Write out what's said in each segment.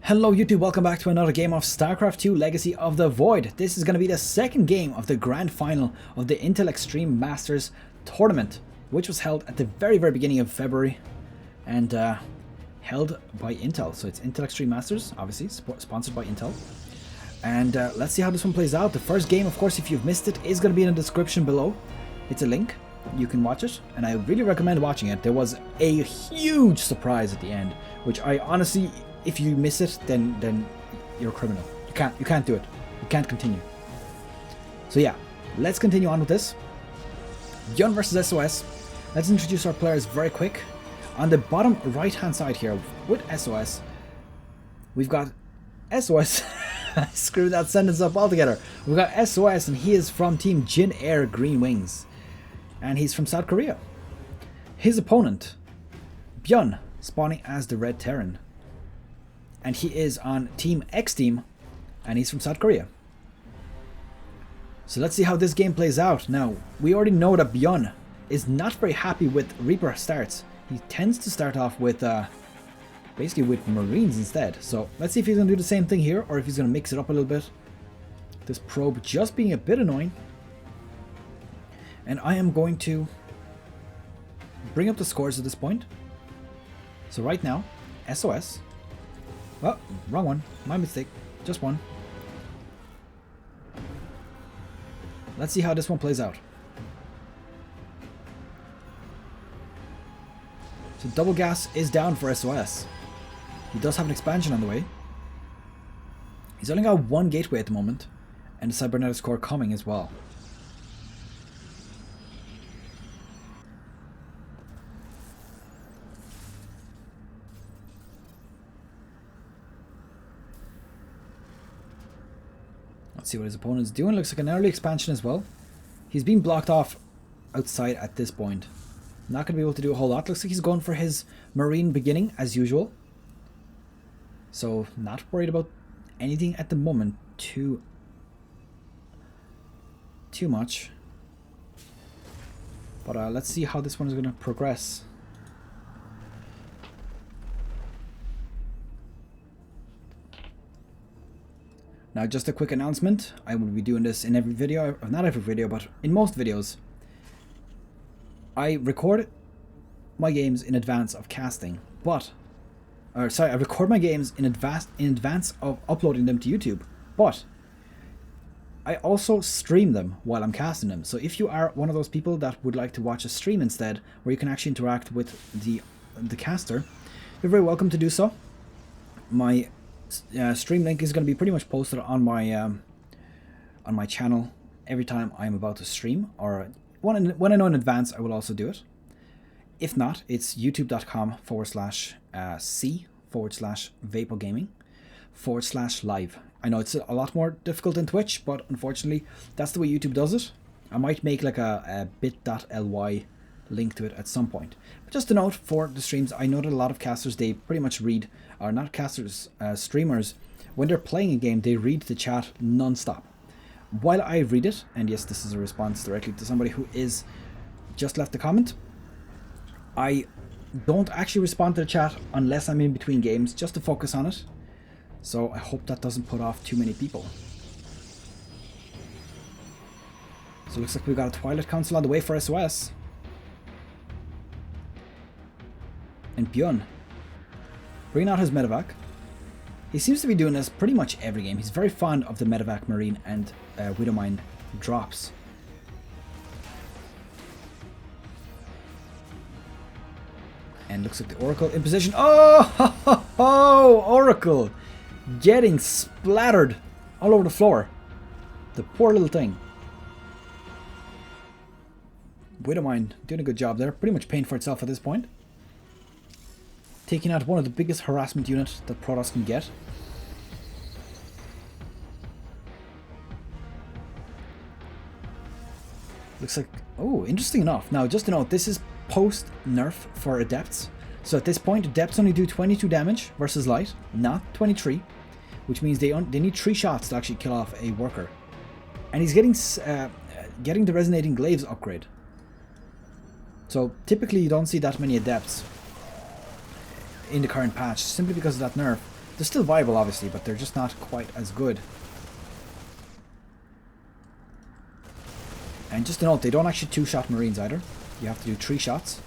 Hello YouTube, welcome back to another game of Starcraft 2 Legacy of the Void. This is going to be the second game of the grand final of the Intel Extreme Masters tournament, which was held at the very beginning of February and held by Intel. So it's Intel Extreme Masters, obviously, sponsored by Intel. And let's see how this one plays out. The first game, of course, if you've missed it, is going to be in the description below. It's a link. You can watch it, and I really recommend watching it. There was a huge surprise at the end, which I honestly... If you miss it, then you're a criminal. You can't do it. You can't continue. So yeah, let's continue on with this. ByuN versus SOS. Let's introduce our players very quick. On the bottom right hand side here with SOS, we've got SOS. I screwed that sentence up altogether. We've got SOS, and he is from Team Jin Air Green Wings, and he's from South Korea. His opponent, ByuN, spawning as the Red Terran. And he is on Team X Team, and he's from South Korea. So let's see how this game plays out. Now, we already know that ByuN is not very happy with Reaper starts. He tends to start off with, basically with Marines instead. So let's see if he's going to do the same thing here, or if he's going to mix it up a little bit. This probe just being a bit annoying. And I am going to bring up the scores at this point. So right now, SOS... Oh, wrong one. My mistake. Just one. Let's see how this one plays out. So double gas is down for SOS. He does have an expansion on the way. He's only got one gateway at the moment, and the cybernetics core coming as well. Let's see what his opponent's doing. Looks like an early expansion as well. He's being blocked off outside at this point. Not going to be able to do a whole lot. Looks like he's going for his Marine beginning as usual. So not worried about anything at the moment too much. But let's see how this one is going to progress. Now, just a quick announcement. I will be doing this in every video, not every video, but in most videos. I record my games in advance of casting, I record my games in advance of uploading them to YouTube, but I also stream them while I'm casting them. So if you are one of those people that would like to watch a stream instead, where you can actually interact with the caster, you're very welcome to do so. My stream link is going to be pretty much posted on my channel every time I'm about to stream, or when I know in advance I will also do it. If not, it's youtube.com/c/Vaipo Gaming /live. I know it's a lot more difficult than Twitch, but unfortunately that's the way YouTube does it. I might make like a bit.ly link to it at some point. But just a note for the streams, I know that a lot of casters, they pretty much read, or not casters, streamers, when they're playing a game, they read the chat non-stop. While I read it, and yes, this is a response directly to somebody who is just left a comment, I don't actually respond to the chat unless I'm in between games, just to focus on it. So I hope that doesn't put off too many people. So it looks like we've got a Twilight Council on the way for SOS. And ByuN, bringing out his medevac. He seems to be doing this pretty much every game. He's very fond of the medevac Marine and Widowmine drops. And looks like the Oracle in position. Oh, Oracle getting splattered all over the floor. The poor little thing. Widowmine doing a good job there. Pretty much paying for itself at this point. Taking out one of the biggest harassment units that Protoss can get. Looks like... Oh, interesting enough. Now, just to note, this is post-nerf for Adepts. So at this point, Adepts only do 22 damage versus Light, not 23. Which means they need 3 shots to actually kill off a worker. And he's getting the Resonating Glaives upgrade. So typically you don't see that many Adepts in the current patch, simply because of that nerf. They're still viable, obviously, but they're just not quite as good. And just to note, they don't actually 2-shot Marines either. You have to do 3 shots.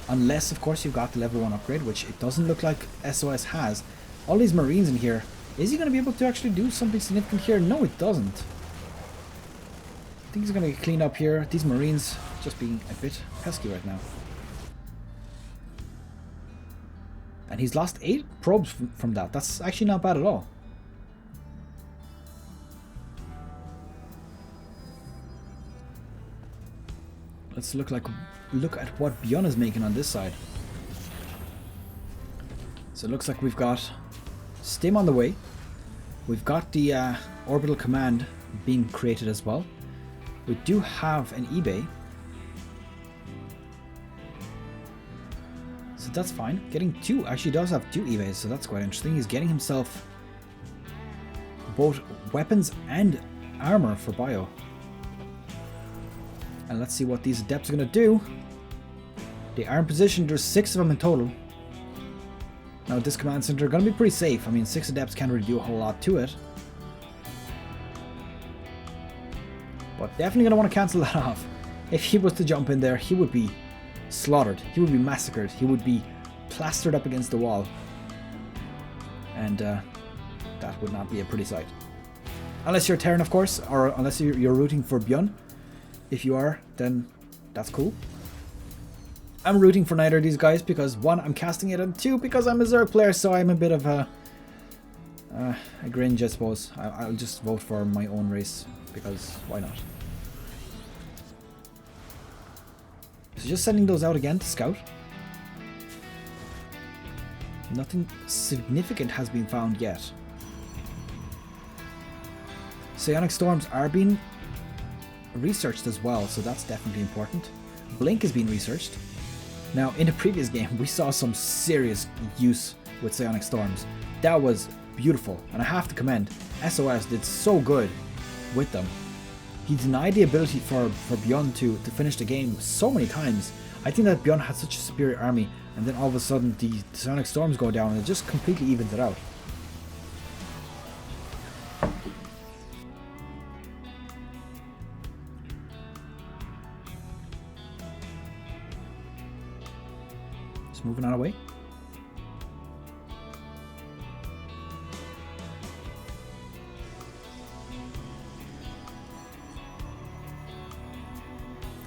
Unless, of course, you've got the level 1 upgrade, which it doesn't look like SOS has. All these Marines in here. Is he going to be able to actually do something significant here? No, it doesn't. I think he's going to get cleaned up here. These Marines just being a bit pesky right now. And he's lost 8 probes from that. That's actually not bad at all. Let's look at what ByuN is making on this side. So it looks like we've got Stim on the way. We've got the orbital command being created as well. We do have an eBay. So that's fine. Getting 2, actually does have 2 eBays, so that's quite interesting. He's getting himself both weapons and armor for Bio. And let's see what these adepts are going to do. They are in position. There's 6 of them in total. Now this command center are going to be pretty safe. I mean, 6 adepts can't really do a whole lot to it. But definitely going to want to cancel that off. If he was to jump in there, he would be slaughtered. He would be massacred. He would be plastered up against the wall. And that would not be a pretty sight. Unless you're Terran, of course, or unless you're rooting for ByuN. If you are, then that's cool. I'm rooting for neither of these guys because 1, I'm casting it, and 2, because I'm a Zerg player, so I'm a bit of a cringe, I suppose. I'll just vote for my own race because why not? So just sending those out again to scout. Nothing significant has been found yet. Psionic storms are being researched as well, so that's definitely important. Blink is being researched. Now, in the previous game, we saw some serious use with psionic storms. That was beautiful, and I have to commend SOS did so good with them. He denied the ability for ByuN to finish the game so many times. I think that ByuN had such a superior army, and then all of a sudden the psionic storms go down and it just completely evens it out. Just moving on away.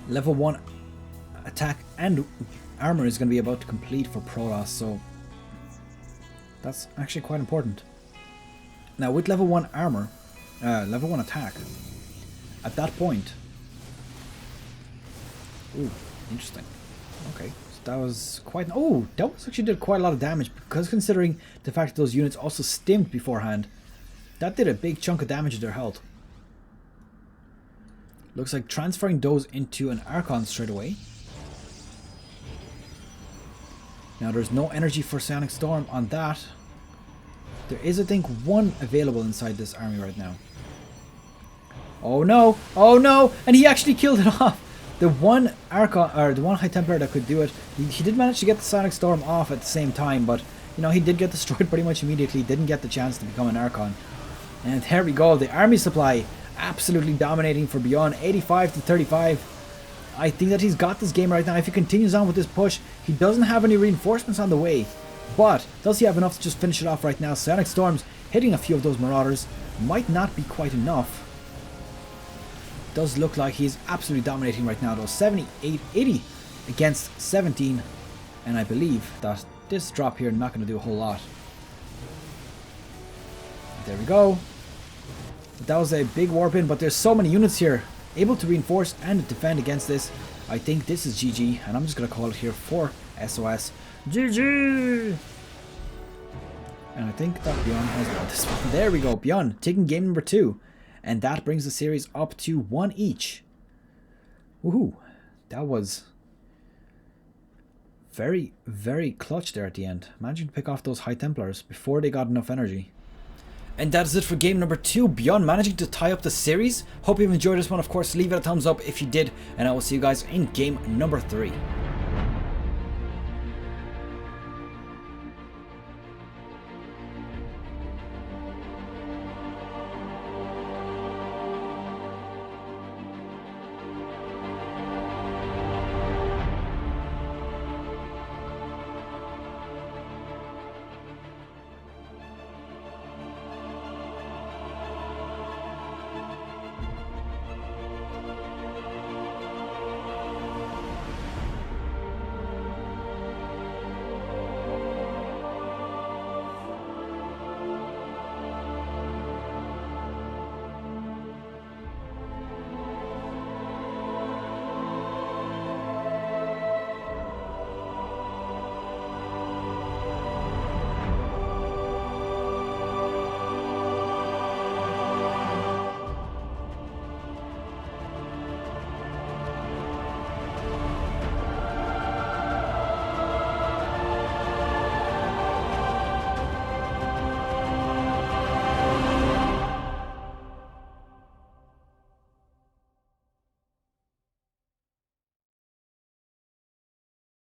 Level 1 attack and armor is going to be about to complete for Protoss, so that's actually quite important. Now with level 1 armor, level 1 attack, at that point, ooh, interesting. Okay, so that was quite, oh, that was actually did quite a lot of damage, because considering the fact that those units also stimmed beforehand, that did a big chunk of damage to their health. Looks like transferring those into an Archon straight away. Now there's no energy for Psionic Storm on that. There is, I think, 1 available inside this army right now. Oh no! Oh no! And he actually killed it off! The one Archon, or the one High Templar that could do it, he did manage to get the Psionic Storm off at the same time, but you know, he did get destroyed pretty much immediately, didn't get the chance to become an Archon. And there we go, the army supply absolutely dominating for ByuN, 85 to 35. I think that he's got this game right now. If he continues on with this push, he doesn't have any reinforcements on the way, but does he have enough to just finish it off right now? Psionic Storms hitting a few of those Marauders might not be quite enough. Does look like he's absolutely dominating right now though. 78, 80 against 17, and I believe that this drop here not going to do a whole lot. There we go. That was a big warp in, but there's so many units here able to reinforce and defend against this. I think this is GG, and I'm just going to call it here for SOS. GG! And I think that ByuN has won this one. There we go, ByuN taking game number 2. And that brings the series up to 1 each. Woohoo! That was very, very clutch there at the end. Managing to pick off those High Templars before they got enough energy. And that is it for game number 2. ByuN managing to tie up the series. Hope you've enjoyed this one. Of course, leave it a thumbs up if you did. And I will see you guys in game number 3.